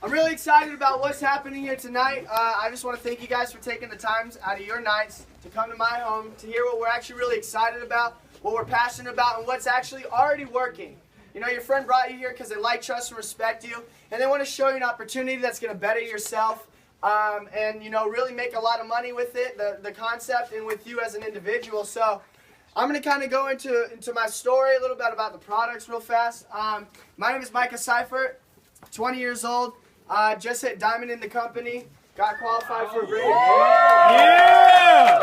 I'm really excited about what's happening here tonight. I just want to thank you guys for taking the time out of your nights to come to my home to hear what we're actually really excited about, what we're passionate about, and what's actually already working. You know, your friend brought you here because they like, trust, and respect you, and they want to show you an opportunity that's going to better yourself and, you know, really make a lot of money with it, the concept, and with you as an individual. So I'm going to kind of go into my story, a little bit about the products real fast. My name is Micah Seifert, 20 years old. Just hit diamond in the company. Got qualified for a grade. Yeah!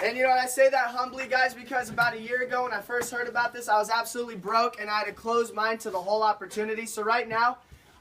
And you know, I say that humbly, guys, because about a year ago when I first heard about this, I was absolutely broke and I had a closed mind to the whole opportunity. So right now,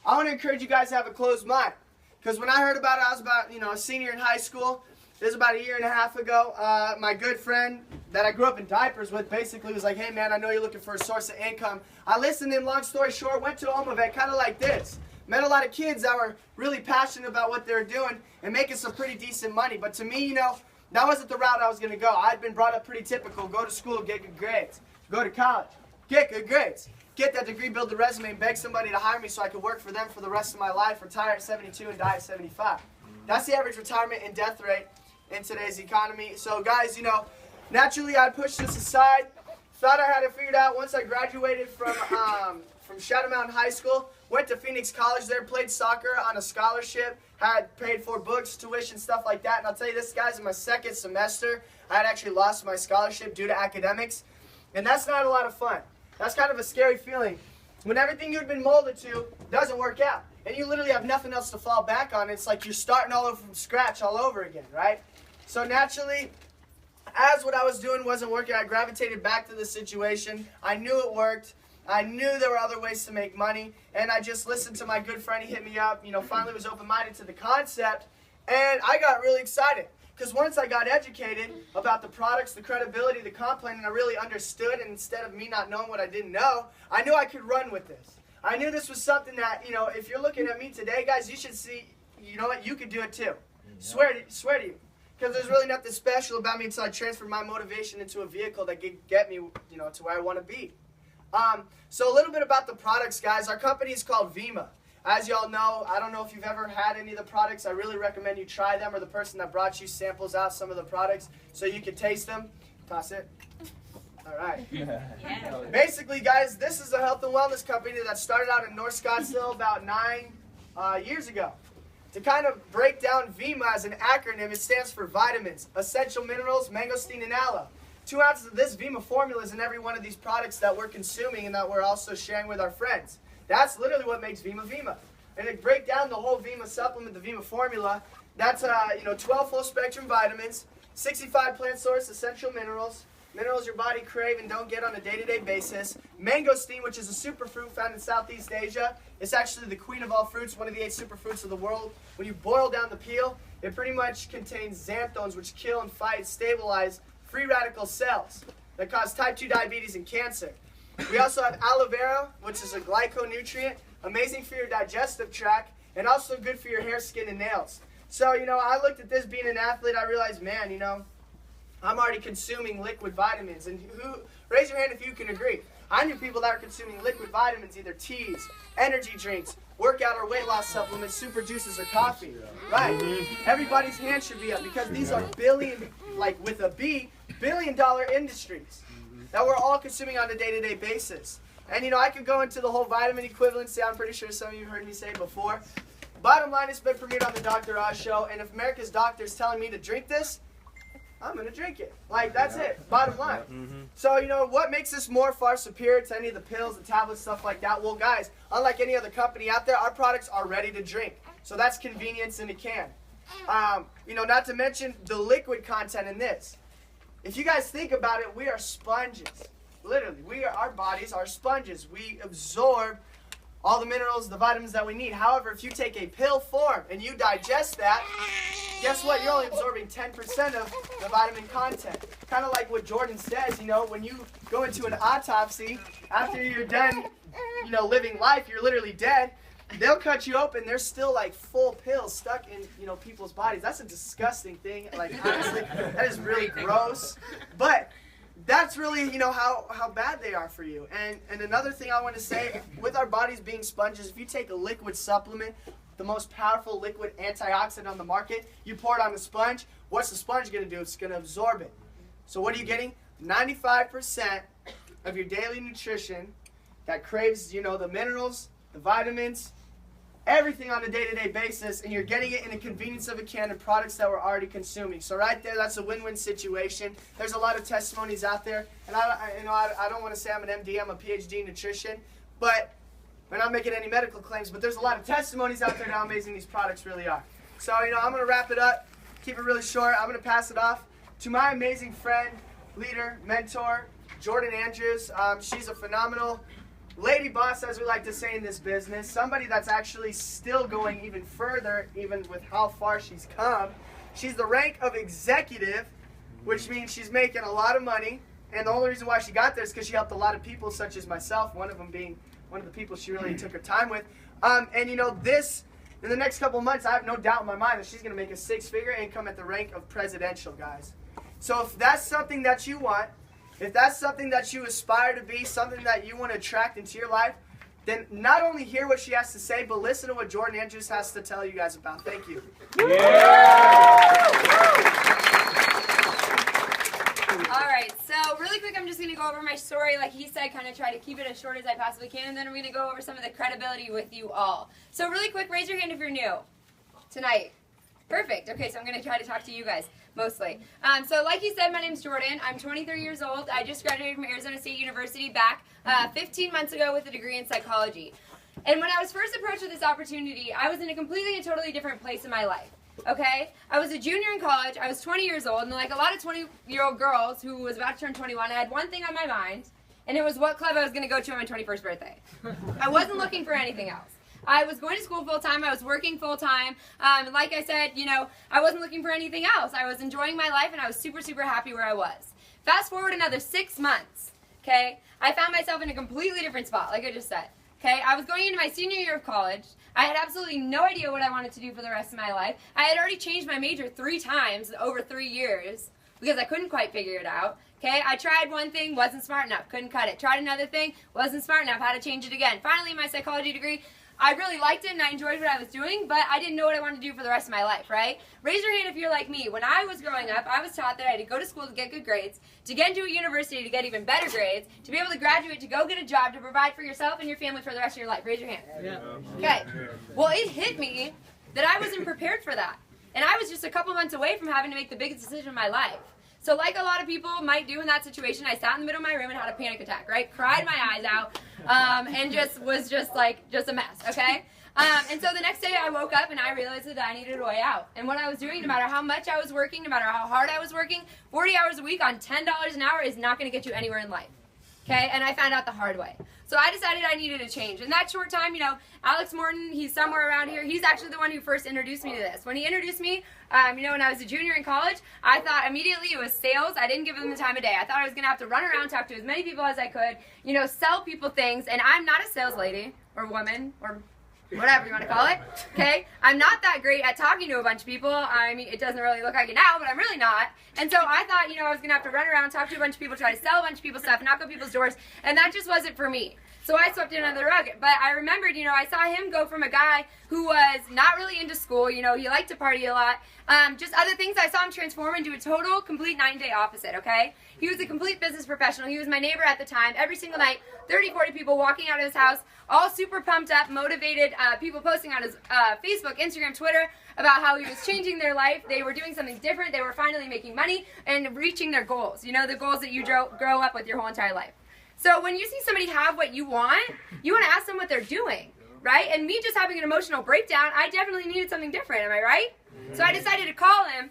I want to encourage you guys to have a closed mind. Because when I heard about it, I was about, you know, a senior in high school. This was about a year and a half ago. My good friend that I grew up in diapers with basically was like, hey man, I know you're looking for a source of income. I listened to him, long story short, went to a home event kind of like this. Met a lot of kids that were really passionate about what they were doing and making some pretty decent money. But to me, you know, that wasn't the route I was going to go. I'd been brought up pretty typical. Go to school, get good grades. Go to college, get good grades. Get that degree, build a resume, and beg somebody to hire me so I could work for them for the rest of my life, retire at 72 and die at 75. That's the average retirement and death rate in today's economy. So guys, you know, naturally I'd push this aside. Thought I had it figured out once I graduated from Shadow Mountain High School. Went to Phoenix College there, played soccer on a scholarship, had paid for books, tuition, stuff like that. And I'll tell you this, guys, in my second semester, I had actually lost my scholarship due to academics. And that's not a lot of fun. That's kind of a scary feeling. When everything you'd been molded to doesn't work out. And you literally have nothing else to fall back on. It's like you're starting all over from scratch all over again, right? So naturally, as what I was doing wasn't working, I gravitated back to the situation. I knew it worked. I knew there were other ways to make money. And I just listened to my good friend. He hit me up. You know, finally was open-minded to the concept. And I got really excited. Because once I got educated about the products, the credibility, the comp plan, and I really understood, and instead of me not knowing what I didn't know, I knew I could run with this. I knew this was something that, you know, if you're looking at me today, guys, you should see, you know what, you could do it too. Swear to you. Because there's really nothing special about me until I transferred my motivation into a vehicle that could get me, you know, to where I want to be. So a little bit about the products, guys. Our company is called Vemma. As y'all know, I don't know if you've ever had any of the products. I really recommend you try them, or the person that brought you samples out some of the products so you can taste them. Toss it. All right. Yeah. Basically, guys, this is a health and wellness company that started out in North Scottsdale about 9 years ago. To kind of break down Vemma as an acronym, it stands for vitamins, essential minerals, mangosteen, and aloe. 2 ounces of this Vemma formula is in every one of these products that we're consuming and that we're also sharing with our friends. That's literally what makes Vemma Vemma. And to break down the whole Vemma supplement, the Vemma formula, that's 12 full spectrum vitamins, 65 plant source essential minerals, minerals your body crave and don't get on a day-to-day basis. Mangosteen, which is a superfruit found in Southeast Asia. It's actually the queen of all fruits, one of the 8 superfruits of the world. When you boil down the peel, it pretty much contains xanthones, which kill and fight, stabilize free radical cells that cause type 2 diabetes and cancer. We also have aloe vera, which is a glyconutrient, amazing for your digestive tract, and also good for your hair, skin, and nails. So, you know, I looked at this being an athlete, I realized, man, you know, I'm already consuming liquid vitamins. And raise your hand if you can agree. I knew people that are consuming liquid vitamins, either teas, energy drinks, workout or weight loss supplements, super juices, or coffee. Right. Everybody's hand should be up because these are billion, like with a B, billion-dollar industries that we're all consuming on a day-to-day basis. And, you know, I could go into the whole vitamin equivalency. I'm pretty sure some of you heard me say it before. Bottom line, it's been premiered on the Dr. Oz show, and if America's doctor is telling me to drink this, I'm going to drink it. Like, that's it. Bottom line. So, you know, what makes this more far superior to any of the pills, the tablets, stuff like that? Well, guys, unlike any other company out there, our products are ready to drink. So that's convenience in a can. You know, not to mention the liquid content in this. If you guys think about it, we are sponges. Literally, our bodies are sponges. We absorb all the minerals, the vitamins that we need. However, if you take a pill form and you digest that, guess what? You're only absorbing 10% of the vitamin content. Kind of like what Jordan says, you know, when you go into an autopsy, after you're done, you know, living life, you're literally dead. They'll cut you open. There's still like full pills stuck in, you know, people's bodies. That's a disgusting thing. Like, honestly, that is really gross. But that's really, how bad they are for you. And another thing I want to say, with our bodies being sponges, if you take a liquid supplement, the most powerful liquid antioxidant on the market, you pour it on the sponge, what's the sponge going to do? It's going to absorb it. So what are you getting? 95% of your daily nutrition that craves, the minerals, the vitamins, everything on a day-to-day basis, and you're getting it in the convenience of a can of products that we're already consuming. So right there, that's a win-win situation. There's a lot of testimonies out there, and I don't want to say I'm an MD, I'm a PhD in nutrition, but we're not making any medical claims, but there's a lot of testimonies out there how amazing these products really are. So, I'm going to wrap it up, keep it really short. I'm going to pass it off to my amazing friend, leader, mentor, Jordan Andrews. She's a phenomenal lady boss, as we like to say in this business, somebody that's actually still going even further, even with how far she's come. She's the rank of executive, which means she's making a lot of money, and the only reason why she got there is because she helped a lot of people, such as myself, one of them being one of the people she really took her time with. This, in the next couple of months, I have no doubt in my mind that she's going to make a six-figure income at the rank of presidential, guys. So if that's something that you want, if that's something that you aspire to be, something that you want to attract into your life, then not only hear what she has to say, but listen to what Jordan Andrews has to tell you guys about. Thank you. All right, so really quick, I'm just going to go over my story. Like he said, kind of try to keep it as short as I possibly can, and then we're going to go over some of the credibility with you all. So really quick, raise your hand if you're new tonight. Perfect. Okay, so I'm going to try to talk to you guys mostly. So like you said, my name's Jordan. I'm 23 years old. I just graduated from Arizona State University back 15 months ago with a degree in psychology. And when I was first approached with this opportunity, I was in a completely and totally different place in my life. Okay? I was a junior in college. I was 20 years old. And like a lot of 20-year-old girls who was about to turn 21, I had one thing on my mind, and it was what club I was going to go to on my 21st birthday. I wasn't looking for anything else. I was going to school full-time. I was working full-time. Like I said, I wasn't looking for anything else. I was enjoying my life, and I was super, super happy where I was. Fast forward another 6 months, okay? I found myself in a completely different spot, like I just said, okay? I was going into my senior year of college. I had absolutely no idea what I wanted to do for the rest of my life. I had already changed my major 3 times over 3 years because I couldn't quite figure it out. Okay, I tried one thing, wasn't smart enough, couldn't cut it. Tried another thing, wasn't smart enough, had to change it again. Finally, my psychology degree, I really liked it and I enjoyed what I was doing, but I didn't know what I wanted to do for the rest of my life, right? Raise your hand if you're like me. When I was growing up, I was taught that I had to go to school to get good grades, to get into a university to get even better grades, to be able to graduate, to go get a job, to provide for yourself and your family for the rest of your life. Raise your hand. Yeah. Okay. Well, it hit me that I wasn't prepared for that. And I was just a couple months away from having to make the biggest decision of my life. So like a lot of people might do in that situation, I sat in the middle of my room and had a panic attack, right? Cried my eyes out, and was just a mess, okay? And so the next day I woke up and I realized that I needed a way out. And what I was doing, no matter how much I was working, no matter how hard I was working, 40 hours a week on $10 an hour is not going to get you anywhere in life. Okay, and I found out the hard way. So I decided I needed a change. In that short time, Alex Morton, he's somewhere around here. He's actually the one who first introduced me to this. When he introduced me, when I was a junior in college, I thought immediately it was sales. I didn't give him the time of day. I thought I was going to have to run around, talk to as many people as I could, sell people things. And I'm not a sales lady or woman or whatever you want to call it, okay? I'm not that great at talking to a bunch of people. I mean, it doesn't really look like it now, but I'm really not. And so I thought, I was going to have to run around, talk to a bunch of people, try to sell a bunch of people stuff, knock on people's doors, and that just wasn't for me. So I swept it under the rug. But I remembered, I saw him go from a guy who was not really into school, he liked to party a lot, just other things. I saw him transform into a total, complete 9-day opposite, okay? He was a complete business professional. He was my neighbor at the time. Every single night, 30, 40 people walking out of his house, all super pumped up, motivated, people posting on his Facebook, Instagram, Twitter about how he was changing their life. They were doing something different. They were finally making money and reaching their goals, the goals that you grow up with your whole entire life. So when you see somebody have what you want to ask them what they're doing, right? And me just having an emotional breakdown, I definitely needed something different, am I right? So I decided to call him.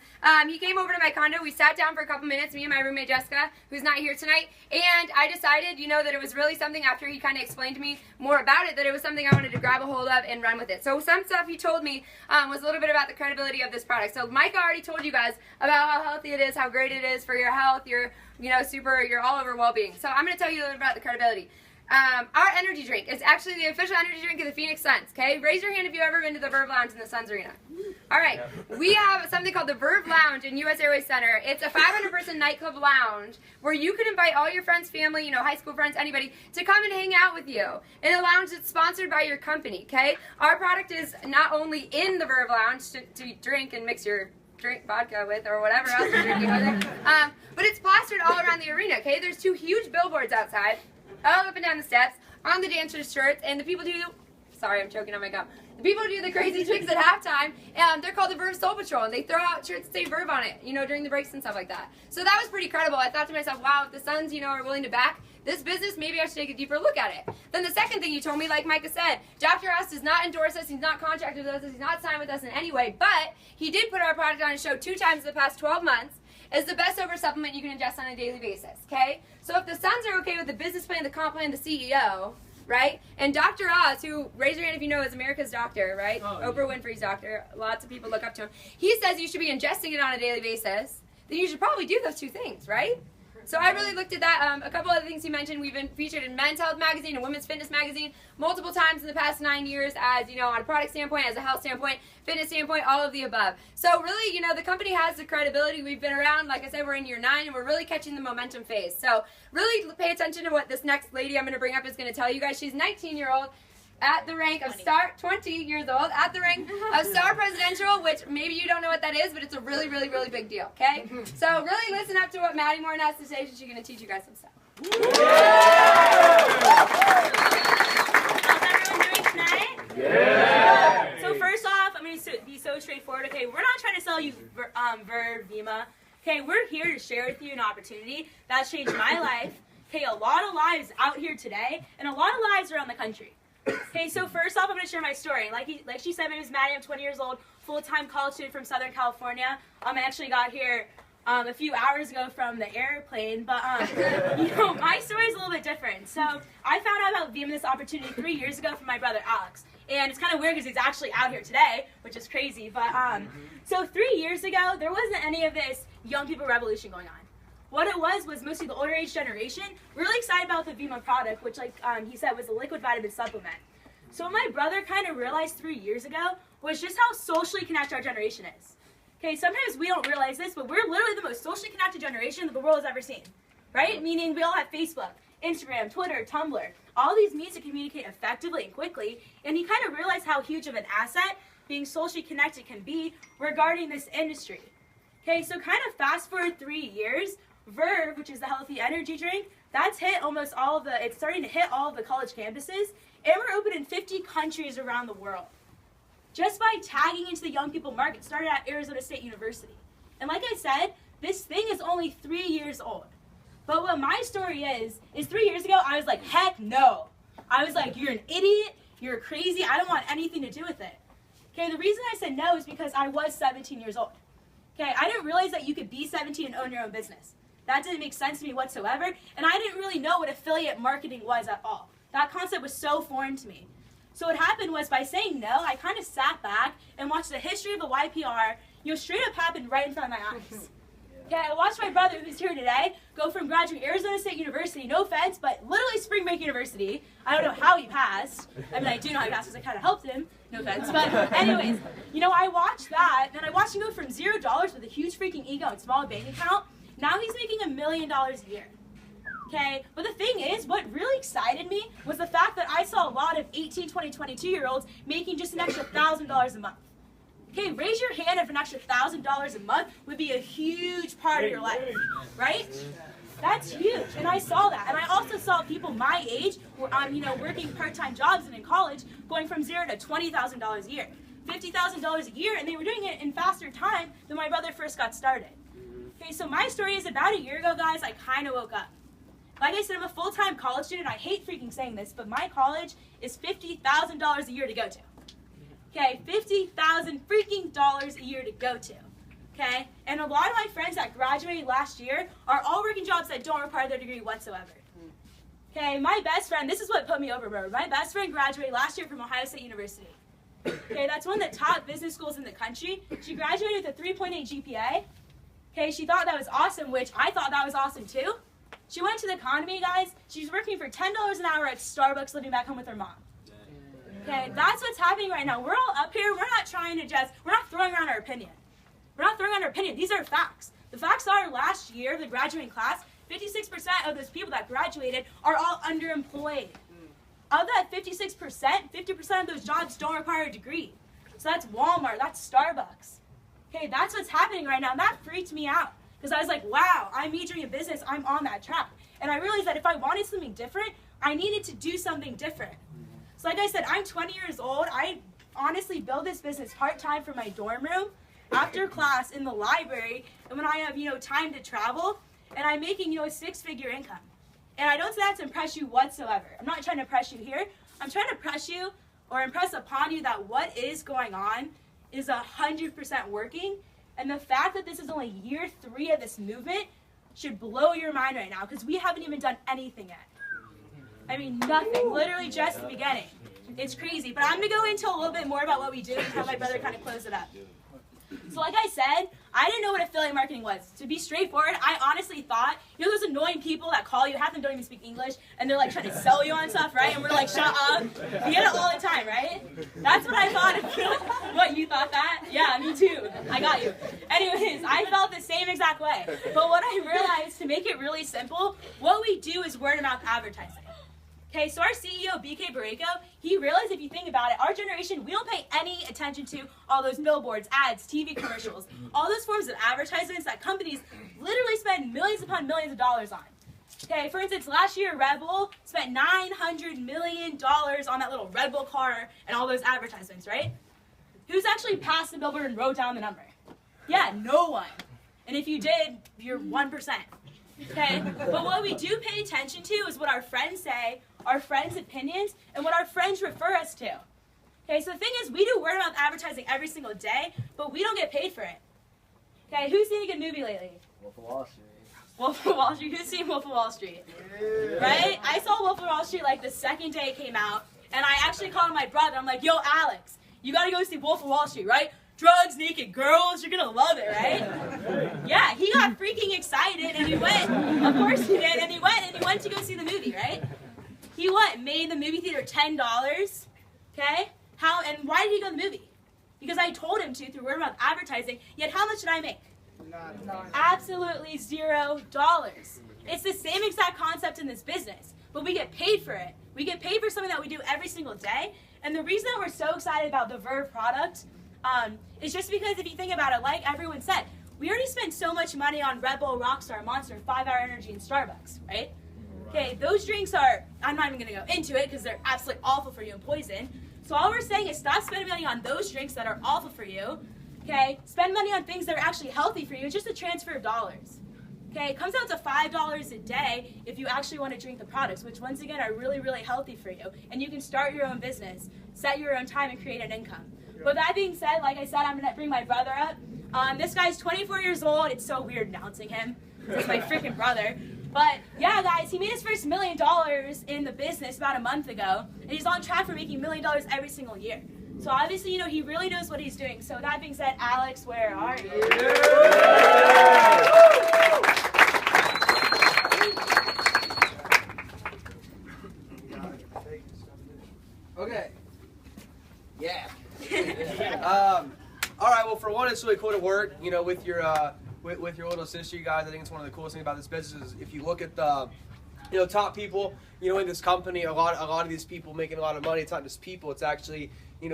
He came over to my condo. We sat down for a couple minutes, me and my roommate Jessica, who's not here tonight. And I decided, that it was really something, after he kind of explained to me more about it, that it was something I wanted to grab a hold of and run with it. So some stuff he told me was a little bit about the credibility of this product. So Micah already told you guys about how healthy it is, how great it is for your health, your all over well-being. So I'm going to tell you a little bit about the credibility. our energy drink is actually the official energy drink of the Phoenix Suns, okay? Raise your hand if you've ever been to the Verve Lounge in the Suns Arena. All right, we have something called the Verve Lounge in US Airways Center. It's a 500-person nightclub lounge where you can invite all your friends, family, high school friends, anybody, to come and hang out with you in a lounge that's sponsored by your company, okay? Our product is not only in the Verve Lounge to drink and mix your drink vodka with or whatever else you're drinking with it, but it's plastered all around the arena, okay? There's 2 huge billboards outside, all up and down the steps, on the dancers' shirts, and the people do, sorry, I'm choking on my gum. The people do the crazy tricks at halftime, and they're called the Verve Soul Patrol, and they throw out shirts that say Verve on it, during the breaks and stuff like that. So that was pretty credible. I thought to myself, wow, if the Suns, are willing to back this business, maybe I should take a deeper look at it. Then the second thing you told me, like Micah said, Dr. Ross does not endorse us, he's not contracted with us, he's not signed with us in any way, but he did put our product on his show 2 times in the past 12 months as the best sober supplement you can ingest on a daily basis, okay? So if the Suns are okay with the business plan, the comp plan, the CEO, right? And Dr. Oz, who, raise your hand if you know, is America's doctor, right? Oh, Oprah Winfrey's doctor. Lots of people look up to him. He says you should be ingesting it on a daily basis. Then you should probably do those 2 things, right? So I really looked at that. A couple other things he mentioned. We've been featured in Men's Health Magazine and Women's Fitness Magazine multiple times in the past 9 years as, on a product standpoint, as a health standpoint, fitness standpoint, all of the above. So really, the company has the credibility. We've been around, like I said, we're in year 9, and we're really catching the momentum phase. So really pay attention to what this next lady I'm going to bring up is going to tell you guys. She's 19-year-old. At the rank of 20 years old, at the rank of Star Presidential, which maybe you don't know what that is, but it's a really, really, really big deal, okay? So really listen up to what Maddie Morton has to say. She's going to teach you guys some stuff. How's everyone doing tonight? Yeah! So first off, I'm going to be so straightforward, okay? We're not trying to sell you Verve, Vemma. Okay, we're here to share with you an opportunity that's changed my life. Okay, a lot of lives out here today, and a lot of lives around the country. Okay, so first off, I'm going to share my story. Like she said, my name is Maddie. I'm 20 years old, full-time college student from Southern California. I actually got here a few hours ago from the airplane, but my story is a little bit different. So I found out about Vemma this opportunity 3 years ago from my brother Alex, and it's kind of weird because he's actually out here today, which is crazy. But so 3 years ago, there wasn't any of this young people revolution going on. What it was mostly the older age generation really excited about the Vemma product, which, like he said, was a liquid vitamin supplement. So what my brother kind of realized 3 years ago was just how socially connected our generation is. Okay, sometimes we don't realize this, but we're literally the most socially connected generation that the world has ever seen, right? Meaning we all have Facebook, Instagram, Twitter, Tumblr, all these means to communicate effectively and quickly, and he kind of realized how huge of an asset being socially connected can be regarding this industry. Okay, so kind of fast forward 3 years, Verve, which is the healthy energy drink, that's hit almost all of it's starting to hit all of the college campuses, and we're open in 50 countries around the world. Just by tagging into the young people market, started at Arizona State University. And like I said, this thing is only 3 years old. But what my story is 3 years ago, I was like, heck no. I was like, you're an idiot, you're crazy, I don't want anything to do with it. Okay, the reason I said no is because I was 17 years old. Okay, I didn't realize that you could be 17 and own your own business. That didn't make sense to me whatsoever, and I didn't really know what affiliate marketing was at all. That concept was so foreign to me. So what happened was, by saying no, I kind of sat back and watched the history of the YPR, straight up happen right in front of my eyes. Okay, I watched my brother, who's here today, go from graduating Arizona State University, no offense, but literally Spring Break University. I don't know how he passed. I mean, I do know how he passed because I kind of helped him, no offense. But anyways, I watched that, and I watched him go from $0 with a huge freaking ego and small bank account. Now he's making $1 million a year. Okay, but the thing is, what really excited me was the fact that I saw a lot of 18, 20, 22-year-olds making just an extra $1,000 a month. Okay, raise your hand if an extra $1,000 a month would be a huge part of your life, right? That's huge, and I saw that. And I also saw people my age, working part-time jobs and in college, going from $0 to $20,000 a year, $50,000 a year, and they were doing it in faster time than my brother first got started. Okay, so my story is about a year ago, guys, I kind of woke up. Like I said, I'm a full-time college student. I hate freaking saying this, but my college is $50,000 a year to go to. Okay, $50,000 freaking dollars a year to go to. Okay, and a lot of my friends that graduated last year are all working jobs that don't require their degree whatsoever. Okay, my best friend, this is what put me over, bro. My best friend graduated last year from Ohio State University. Okay, that's one of the top business schools in the country. She graduated with a 3.8 GPA. Okay, she thought that was awesome, which I thought that was awesome too. She went to the economy, guys. She's working for $10 an hour at Starbucks, living back home with her mom. Okay, that's what's happening right now. We're all up here. We're not trying to we're not throwing around our opinion. We're not throwing around our opinion. These are facts. The facts are last year, the graduating class, 56% of those people that graduated are all underemployed. Of that 56%, 50% of those jobs don't require a degree. So that's Walmart, that's Starbucks. Okay, that's what's happening right now. And that freaked me out. Because I was like, wow, I'm majoring in business. I'm on that track. And I realized that if I wanted something different, I needed to do something different. So like I said, I'm 20 years old. I honestly build this business part-time from my dorm room, after class, in the library, and when I have, time to travel, and I'm making, a six-figure income. And I don't say that to impress you whatsoever. I'm not trying to impress you here. I'm trying to impress you or impress upon you that what is going on is 100% working. And the fact that this is only year 3 of this movement should blow your mind right now, because we haven't even done anything yet. I mean, nothing. Literally just the beginning. It's crazy. But I'm going to go into a little bit more about what we do and have my brother kind of close it up. So like I said, I didn't know what affiliate marketing was. To be straightforward, I honestly thought, those annoying people that call you, half of them don't even speak English, and they're like trying to sell you on stuff, right? And we're like, shut up. You get it all the time, right? That's what I thought. What, you thought that? Yeah, me too. I got you. Anyways, I felt the same exact way. But what I realized, to make it really simple, what we do is word of mouth advertising. Okay, so our CEO, BK Barreco, he realized, if you think about it, our generation, we don't pay any attention to all those billboards, ads, TV commercials, all those forms of advertisements that companies literally spend millions upon millions of dollars on. Okay, for instance, last year, Red Bull spent $900 million on that little Red Bull car and all those advertisements, right? Who's actually passed the billboard and wrote down the number? Yeah, no one. And if you did, you're 1%. Okay, but what we do pay attention to is what our friends say, our friends' opinions, and what our friends refer us to. Okay, so the thing is, we do word of mouth advertising every single day, but we don't get paid for it. Okay, who's seen a good movie lately? Wolf of Wall Street. Wolf of Wall Street. Who's seen Wolf of Wall Street? Right? I saw Wolf of Wall Street like the second day it came out, and I actually called my brother. I'm like, yo, Alex, you gotta go see Wolf of Wall Street, right? Drugs, naked girls, you're gonna love it, right? Yeah, he got freaking excited and he went. Of course he did, and he went to go see the movie, right? He made the movie theater $10, okay? And why did he go to the movie? Because I told him to through word of mouth advertising, yet how much did I make? None. Absolutely $0. It's the same exact concept in this business, but we get paid for it. We get paid for something that we do every single day, and the reason that we're so excited about the Verve product is just because, if you think about it, like everyone said, we already spent so much money on Red Bull, Rockstar, Monster, 5 Hour Energy, and Starbucks, right? Okay, those drinks I'm not even going to go into it because they're absolutely awful for you and poison. So all we're saying is stop spending money on those drinks that are awful for you, okay? Spend money on things that are actually healthy for you. It's just a transfer of dollars. Okay, it comes out to $5 a day if you actually want to drink the products, which once again are really, really healthy for you. And you can start your own business, set your own time, and create an income. But that being said, like I said, I'm going to bring my brother up. This guy's 24 years old. It's so weird announcing him. He's my freaking brother. But yeah, guys, he made his first $1 million in the business about a month ago. And he's on track for making $1 million every single year. So obviously, he really knows what he's doing. So that being said, Alex, where are you? Okay. Yeah. All right. Well, for one, it's really cool to work, with your with your little sister, you guys. I think it's one of the coolest things about this business is if you look at the, top people, in this company, a lot of these people making a lot of money. It's not just people. It's actually,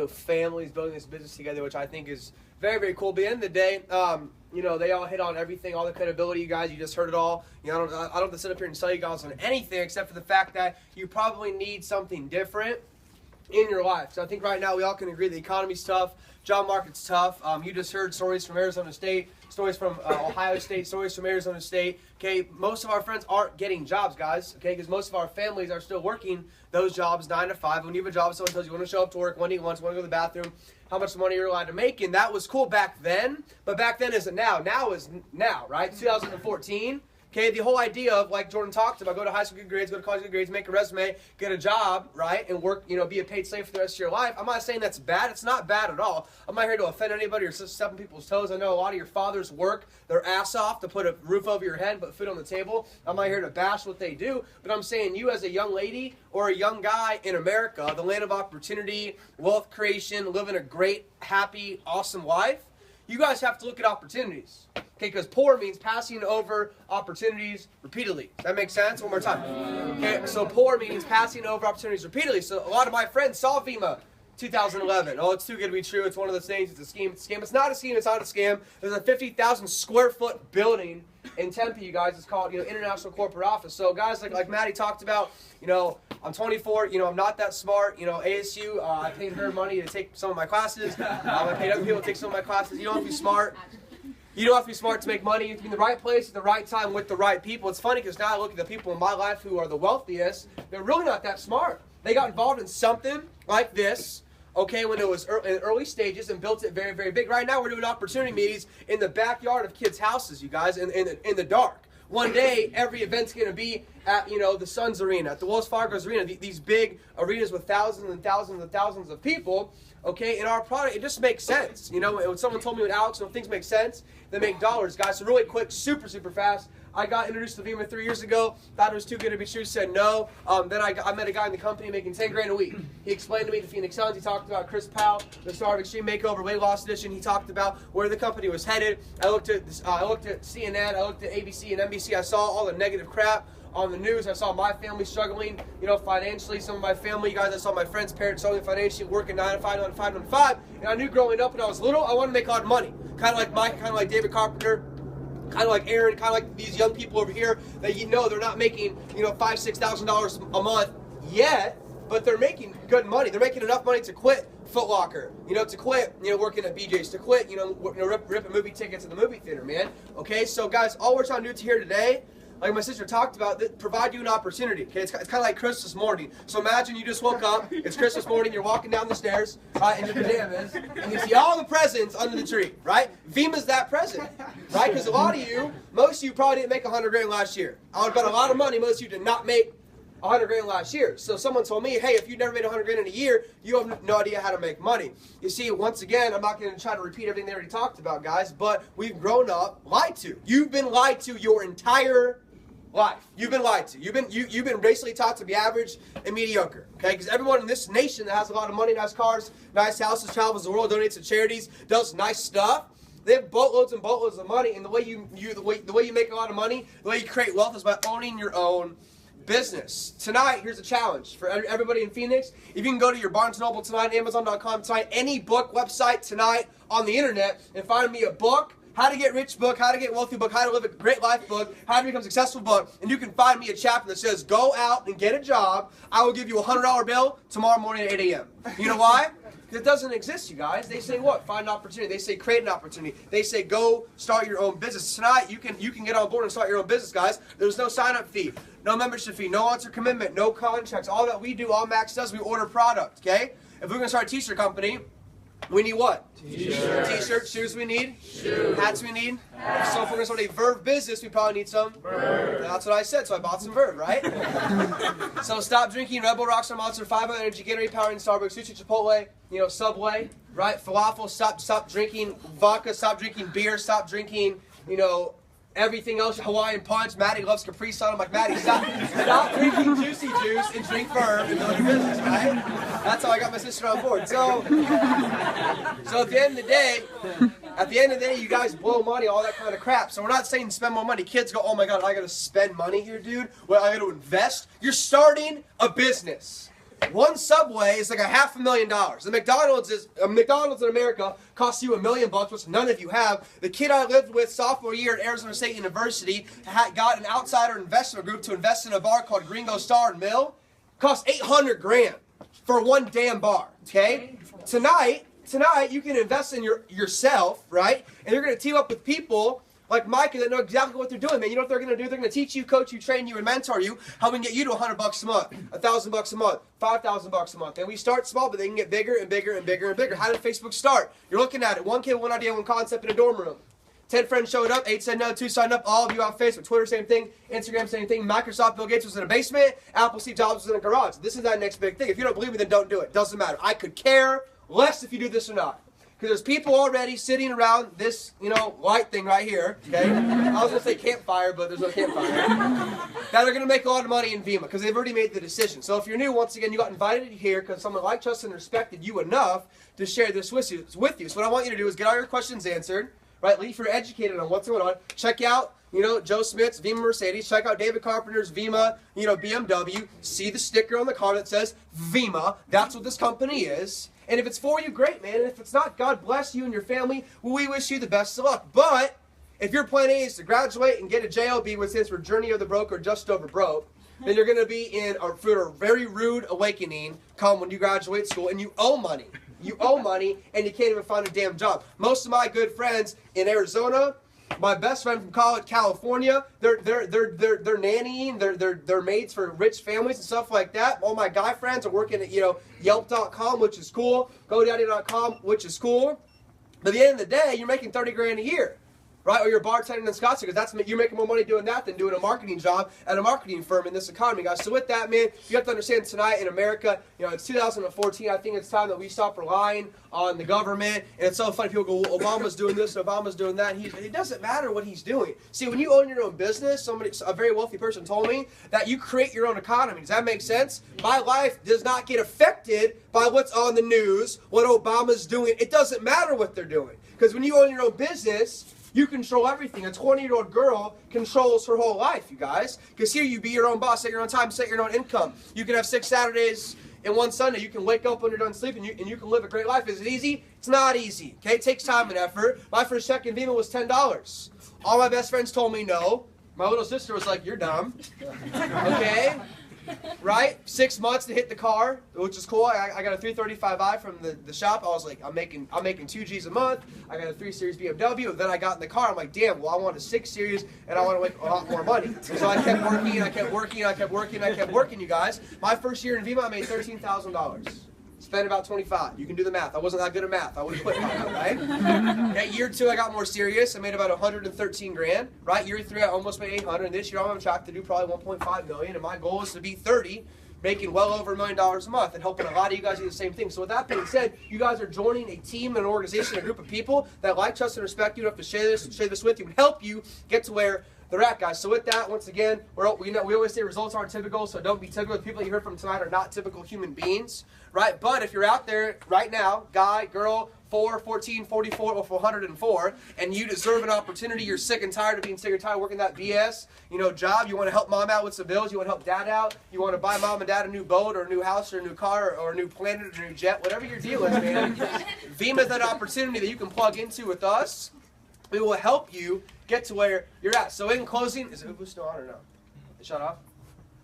families building this business together, which I think is very, very cool. But at the end of the day, they all hit on everything, all the credibility, you guys. You just heard it all. I don't have to sit up here and tell you guys on anything except for the fact that you probably need something different in your life. So I think right now we all can agree the economy's tough, job market's tough. You just heard stories from Arizona State, stories from Ohio State, stories from Arizona State. Okay, most of our friends aren't getting jobs, guys. Okay, because most of our families are still working those jobs 9 to 5. When you have a job, someone tells you want to show up to work, when do you want to go to the bathroom, how much money you're allowed to make, and that was cool back then. But back then isn't now. Now is now, right? 2014. Okay, the whole idea of, like Jordan talked about, go to high school, good grades, go to college, good grades, make a resume, get a job, right, and work, be a paid slave for the rest of your life. I'm not saying that's bad. It's not bad at all. I'm not here to offend anybody or step on people's toes. I know a lot of your fathers work their ass off to put a roof over your head, put food on the table. I'm not here to bash what they do, but I'm saying you as a young lady or a young guy in America, the land of opportunity, wealth creation, living a great, happy, awesome life, you guys have to look at opportunities. Okay, because poor means passing over opportunities repeatedly. That makes sense? One more time. Okay, so poor means passing over opportunities repeatedly. So a lot of my friends saw Vemma 2011. Oh, it's too good to be true. It's one of those things. It's a scheme. It's a scam. It's not a scheme. It's not a scam. There's a 50,000 square foot building in Tempe, you guys. It's called, International Corporate Office. So guys like Maddie talked about, I'm 24, I'm not that smart. ASU, I paid her money to take some of my classes. I paid other people to take some of my classes. You don't have to be smart. You don't have to be smart to make money. You have to be in the right place at the right time with the right people. It's funny because now I look at the people in my life who are the wealthiest. They're really not that smart. They got involved in something like this, okay, when it was in early stages and built it very, very big. Right now we're doing opportunity meetings in the backyard of kids' houses, you guys, in the dark. One day, every event's going to be at, the Suns Arena, at the Wells Fargo's Arena, these big arenas with thousands and thousands and thousands of people. Okay, in our product, it just makes sense. When someone told me with Alex, when things make sense, they make dollars, guys. So really quick, super, super fast. I got introduced to Vemma 3 years ago. Thought it was too good to be true. Said no. Then I met a guy in the company making $10,000 a week. He explained to me the Phoenix Suns. He talked about Chris Powell, the star of Extreme Makeover Weight Loss Edition. He talked about where the company was headed. I looked at CNN. I looked at ABC and NBC. I saw all the negative crap on the news. I saw my family struggling, financially. Some of my family, you guys, I saw my friends' parents struggling financially, working 9 to 5, 9 to 5, 9 to 5. And I knew growing up when I was little, I wanted to make a lot of money. Kind of like Mike, kind of like David Carpenter, kind of like Aaron, kind of like these young people over here that they're not making, $5,000, $6,000 a month yet, but they're making good money. They're making enough money to quit Foot Locker, to quit, working at BJ's, to quit, ripping movie tickets at the movie theater, man. Okay, so guys, all we're trying to do here today, like my sister talked about, provide you an opportunity. Okay, it's kind of like Christmas morning. So imagine you just woke up, it's Christmas morning, you're walking down the stairs in your pajamas, and you see all the presents under the tree, right? Vemma's that present, right? Because most of you probably didn't make $100,000 last year. I would bet a lot of money most of you did not make $100,000 last year. So someone told me, hey, if you never made $100,000 in a year, you have no idea how to make money. You see, once again, I'm not going to try to repeat everything they already talked about, guys, but we've grown up lied to. You've been lied to your entire life. You've been lied to. You've been basically taught to be average and mediocre. Okay, because everyone in this nation that has a lot of money, nice cars, nice houses, travels the world, donates to charities, does nice stuff. They have boatloads and boatloads of money, and the way you make a lot of money, the way you create wealth is by owning your own business. Tonight, here's a challenge for everybody in Phoenix. If you can go to your Barnes & Noble tonight, Amazon.com tonight, any book website tonight on the internet, and find me a book. How to Get Rich book, How to Get Wealthy book, How to Live a Great Life book, How to Become Successful book, and you can find me a chapter that says, go out and get a job. I will give you a $100 bill tomorrow morning at 8 a.m. You know why? Because it doesn't exist, you guys. They say what? Find an opportunity. They say create an opportunity. They say go start your own business. Tonight, you can get on board and start your own business, guys. There's no sign-up fee, no membership fee, no answer commitment, no contracts. All that we do, all Max does, we order product, okay? If we're going to start a t-shirt company, we need what? T-shirts, shoes we need, hats we need. So if we're going to start a Verve business, we probably need some Verve. That's what I said, so I bought some Verve, right? So stop drinking Red Bull, Rockstar, Monster, 5 Energy, Gatorade, Powerade, Starbucks, Sushi, Chipotle, Subway, right? Falafel, stop drinking vodka, stop drinking beer, stop drinking, everything else, Hawaiian Punch. Maddie loves Capri Sun. I'm like, Maddie, stop drinking Juicy Juice and drink Verve and build your business, right? That's how I got my sister on board. So at the end of the day, you guys blow money, all that kind of crap. So we're not saying spend more money. Kids go, oh my God, I got to spend money here, dude. Well, I got to invest. You're starting a business. One Subway is like $500,000. The McDonald's in America costs you $1 million, which none of you have. The kid I lived with sophomore year at Arizona State University got an outsider investment group to invest in a bar called Gringo Star and Mill. Cost $800,000 for one damn bar. Okay, tonight you can invest in yourself, right? And you're gonna team up with people like Micah that know exactly what they're doing, man. You know what they're going to do? They're going to teach you, coach you, train you, and mentor you how we can get you to $100 a month, $1,000 a month, $5,000 a month. And we start small, but they can get bigger and bigger and bigger and bigger. How did Facebook start? You're looking at it. One kid, one idea, one concept in a dorm room. 10 friends showed up, 8 said no, 2 signed up. All of you on Facebook, Twitter, same thing. Instagram, same thing. Microsoft, Bill Gates was in a basement. Apple, Steve Jobs was in a garage. This is that next big thing. If you don't believe me, then don't do it. Doesn't matter. I could care less if you do this or not. Because there's people already sitting around this, light thing right here, okay? I was going to say campfire, but there's no campfire. That are going to make a lot of money in Vemma because they've already made the decision. So if you're new, once again, you got invited here because someone liked, trusted, and respected you enough to share this with you. So what I want you to do is get all your questions answered, right? If you're educated on what's going on, check out, Joe Smith's Vemma Mercedes. Check out David Carpenter's Vemma, BMW. See the sticker on the car that says Vemma. That's what this company is. And if it's for you, great, man. And if it's not, God bless you and your family. We wish you the best of luck. But if your plan A is to graduate and get a JOB, which stands for Journey of the Broke or Just Over Broke, then you're going to be for a very rude awakening come when you graduate school and you owe money. You owe money and you can't even find a damn job. Most of my good friends in Arizona, my best friend from college, California, they're nannying, they're maids for rich families and stuff like that. All my guy friends are working at Yelp.com, which is cool, GoDaddy.com, which is cool. But at the end of the day, you're making $30,000 a year. Right? Or you're bartending in Scottsdale because you're making more money doing that than doing a marketing job at a marketing firm in this economy, guys. So with that, man, you have to understand tonight in America, it's 2014. I think it's time that we stop relying on the government. And it's so funny. People go, well, Obama's doing this and Obama's doing that. It doesn't matter what he's doing. See, when you own your own business, a very wealthy person told me that you create your own economy. Does that make sense? My life does not get affected by what's on the news, what Obama's doing. It doesn't matter what they're doing. Because when you own your own business, you control everything. A 20-year-old girl controls her whole life, you guys. Because here you be your own boss, set your own time, set your own income. You can have 6 Saturdays and 1 Sunday. You can wake up when you're done sleeping and you can live a great life. Is it easy? It's not easy. Okay, it takes time and effort. My first check in Vemma was $10. All my best friends told me no. My little sister was like, you're dumb. Okay? Right? 6 months to hit the car, which is cool. I got a 335i from the shop. I was like, I'm making 2 G's a month. I got a 3 Series BMW. Then I got in the car. I'm like, damn, well, I want a 6 Series and I want to make a lot more money. So I kept working, you guys. My first year in Vemma, I made $13,000. Spent about 25. You can do the math. I wasn't that good at math. I would have quit by now, right? Okay, year 2, I got more serious. I made about 113 grand. Right? Year 3, I almost made 800. And this year, I'm on track to do probably 1.5 million. And my goal is to be 30, making well over $1 million a month, and helping a lot of you guys do the same thing. So with that being said, you guys are joining a team, an organization, a group of people that like, trust, and respect you enough to share this with you and help you get to where they're at, guys. So with that, once again, we always say results aren't typical, so don't be typical. The people you heard from tonight are not typical human beings, right? But if you're out there right now, guy, girl, 4, 14, 44, or 404, and you deserve an opportunity, you're sick and tired of being sick and tired of working that BS, job, you want to help mom out with some bills, you want to help dad out, you want to buy mom and dad a new boat or a new house or a new car or a new planet or a new jet, whatever your deal is, man. Vemma's that opportunity that you can plug into with us. We will help you get to where you're at. So in closing, is it still on or no? It shut off?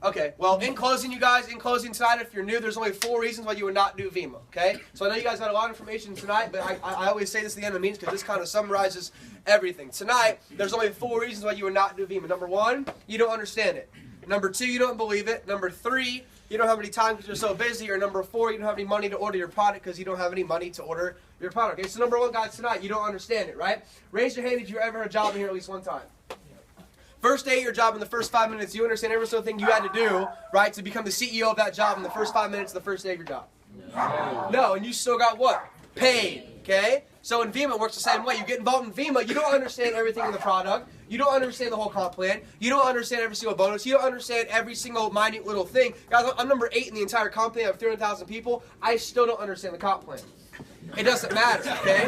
Okay, well, in closing, you guys, tonight, if you're new, there's only 4 reasons why you would not do Vemma, okay? So I know you guys got a lot of information tonight, but I always say this at the end of the meetings because this kind of summarizes everything. Tonight, there's only 4 reasons why you would not do Vemma. Number 1, you don't understand it. Number 2, you don't believe it. Number 3, you don't have any time because you're so busy. Or number 4, you don't have any money to order your product because you don't have any money to order your product. Okay, so number 1, guys, tonight, you don't understand it, right? Raise your hand if you ever had a job in here at least one time. First day of your job, in the first 5 minutes, you understand every single thing you had to do, right, to become the CEO of that job in the first 5 minutes of the first day of your job. No, and you still got what? Paid, okay? So in Vemma, it works the same way. You get involved in Vemma, you don't understand everything in the product. You don't understand the whole comp plan. You don't understand every single bonus. You don't understand every single minute little thing. Guys, I'm number 8 in the entire comp plan. I have 300,000 people. I still don't understand the comp plan. It doesn't matter, okay?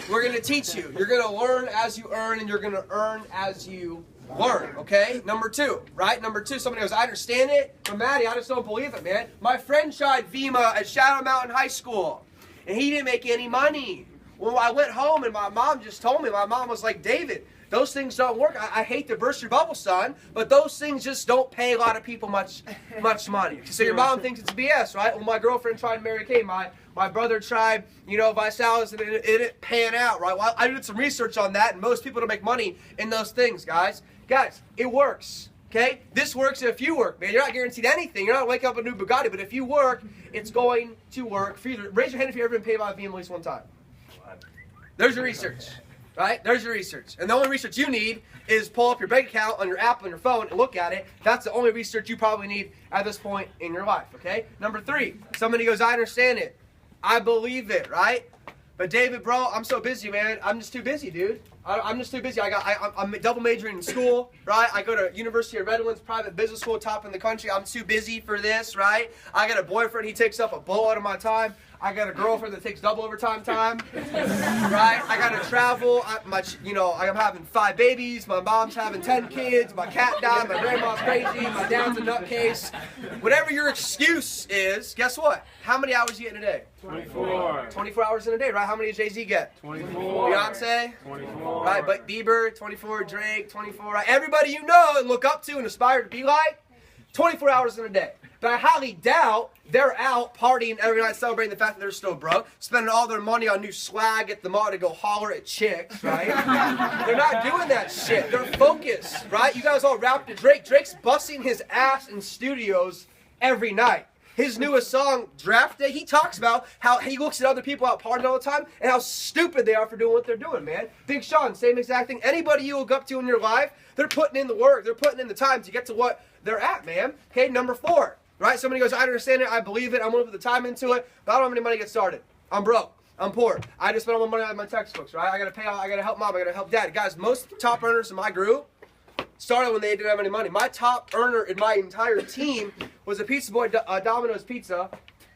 We're going to teach you. You're going to learn as you earn, and you're going to earn as you learn, okay? Number 2, right? Number 2, somebody goes, I understand it, but Maddie, I just don't believe it, man. My friend tried Vemma at Shadow Mountain High School, and he didn't make any money. Well, I went home, and my mom just told me, my mom was like, David, those things don't work. I hate to burst your bubble, son, but those things just don't pay a lot of people much money. So your mom thinks it's BS, right? Well, my girlfriend tried Mary Kay. My brother tried, Visalis, and it didn't pan out, right? Well, I did some research on that, and most people don't make money in those things, guys. Guys, it works, okay? This works if you work, man. You're not guaranteed anything. You're not waking up a new Bugatti, but if you work, it's going to work for you. Raise your hand if you've ever been paid by Vemma at least one time. There's your research. right? There's your research. And the only research you need is pull up your bank account on your app on your phone and look at it. That's the only research you probably need at this point in your life, okay? Number 3, somebody goes, I understand it. I believe it, right? But David, bro, I'm so busy, man. I'm just too busy, dude. I'm just too busy. I'm double majoring in school, right? I go to University of Redlands, private business school, top in the country. I'm too busy for this, right? I got a boyfriend. He takes up a boatload of my time. I got a girlfriend that takes double overtime time, right? I got to travel. I'm having 5 babies. My mom's having 10 kids. My cat died. My grandma's crazy. My dad's a nutcase. Whatever your excuse is, guess what? How many hours you get in a day? 24. 24 hours in a day, right? How many does Jay-Z get? 24. Beyonce? 24. Right, but Bieber, 24, Drake, 24, right? Everybody you know and look up to and aspire to be like, 24 hours in a day. But I highly doubt they're out partying every night celebrating the fact that they're still broke, spending all their money on new swag at the mall to go holler at chicks, right? They're not doing that shit. They're focused, right? You guys all rapped to Drake. Drake's busting his ass in studios every night. His newest song, Draft Day, he talks about how he looks at other people out partying all the time and how stupid they are for doing what they're doing, man. Big Sean, same exact thing. Anybody you look up to in your life, they're putting in the work. They're putting in the time to get to what they're at, man. Okay, number 4, right? Somebody goes, I understand it, I believe it, I'm going to put the time into it, but I don't have any money to get started. I'm broke. I'm poor. I just spent all my money on my textbooks, right? I got to pay, I got to help mom, I got to help dad. Guys, most top earners in my group started when they didn't have any money. My top earner in my entire team was a pizza boy, Domino's Pizza,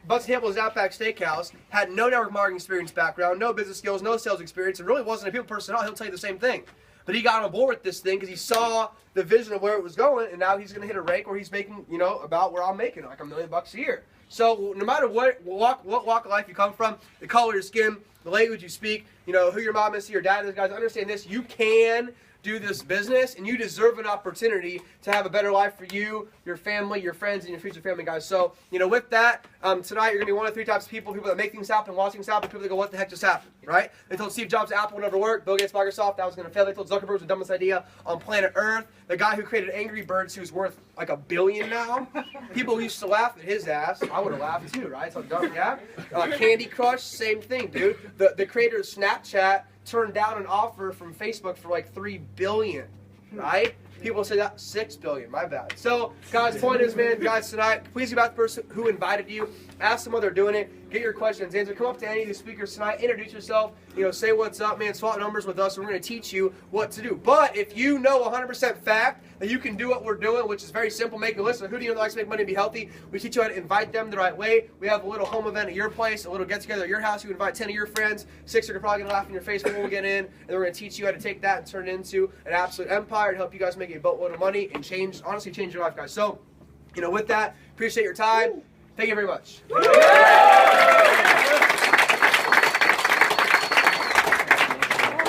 Bucks Hample's Outback Steakhouse, had no network marketing experience background, no business skills, no sales experience, and really wasn't a people personnel. He'll tell you the same thing. But he got on board with this thing because he saw the vision of where it was going, and now he's going to hit a rate where he's making, about where I'm making, like $1 million a year. So no matter what walk of life you come from, the color of your skin, the language you speak, who your mom is, who your dad is, guys, understand this. You can do this business, and you deserve an opportunity to have a better life for you, your family, your friends, and your future family, guys. So, with that, tonight you're going to be one of 3 types of people that make things happen, watch things happen, people that go, what the heck just happened, right? They told Steve Jobs Apple would never work, Bill Gates Microsoft, that was going to fail. They told Zuckerberg was the dumbest idea on planet Earth. The guy who created Angry Birds, who's worth like $1 billion now. People used to laugh at his ass. I would have laughed too, right? So dumb, yeah. Candy Crush, same thing, dude. The creator of Snapchat turned down an offer from Facebook for like $3 billion, right? People say that $6 billion, my bad. So, guys, point is, man, guys, tonight, please give out the person who invited you. Ask them what they're doing it. Get your questions answered. Come up to any of the speakers tonight. Introduce yourself. Say what's up, man. Swap numbers with us. We're going to teach you what to do. But if you know 100% fact that you can do what we're doing, which is very simple, make a list of who do you know that likes to make money and be healthy. We teach you how to invite them the right way. We have a little home event at your place, a little get-together at your house. You invite 10 of your friends. 6 are probably going to laugh in your face when we get in. And then we're going to teach you how to take that and turn it into an absolute empire and help you guys make a boatload of money and honestly change your life, guys. So, with that, appreciate your time. Thank you very much.